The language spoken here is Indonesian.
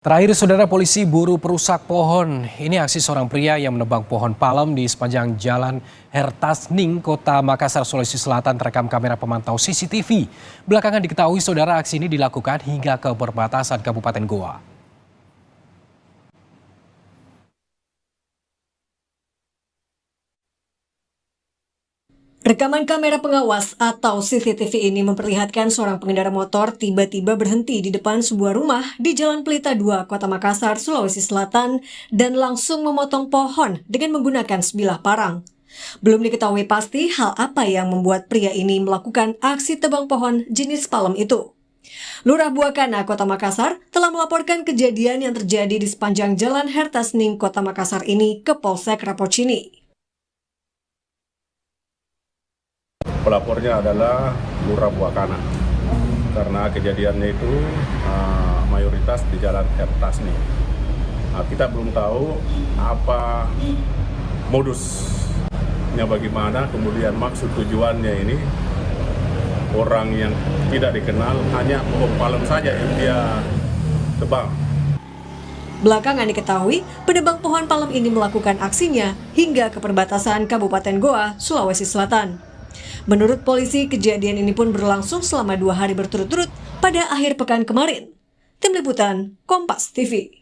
Terakhir, saudara, polisi buru perusak pohon. Ini aksi seorang pria yang menebang pohon palem di sepanjang Jalan Hertasning, Kota Makassar, Sulawesi Selatan terekam kamera pemantau CCTV. Belakangan diketahui, saudara, aksi ini dilakukan hingga ke perbatasan Kabupaten Goa. Rekaman kamera pengawas atau CCTV ini memperlihatkan seorang pengendara motor tiba-tiba berhenti di depan sebuah rumah di Jalan Pelita 2, Kota Makassar, Sulawesi Selatan, dan langsung memotong pohon dengan menggunakan sebilah parang. Belum diketahui pasti hal apa yang membuat pria ini melakukan aksi tebang pohon jenis palem itu. Lurah Buakana, Kota Makassar, telah melaporkan kejadian yang terjadi di sepanjang Jalan Hertasning, Kota Makassar ini ke Polsek Rapocini. Pelapornya adalah Lurah Buakana, karena kejadiannya itu mayoritas di Jalan Hertasning. Kita belum tahu apa modusnya, bagaimana, kemudian maksud tujuannya ini. Orang yang tidak dikenal, hanya pohon palem saja yang dia tebang. Belakangan diketahui, penebang pohon palem ini melakukan aksinya hingga ke perbatasan Kabupaten Goa, Sulawesi Selatan. Menurut polisi, kejadian ini pun berlangsung selama 2 hari berturut-turut pada akhir pekan kemarin. Tim Liputan, Kompas TV.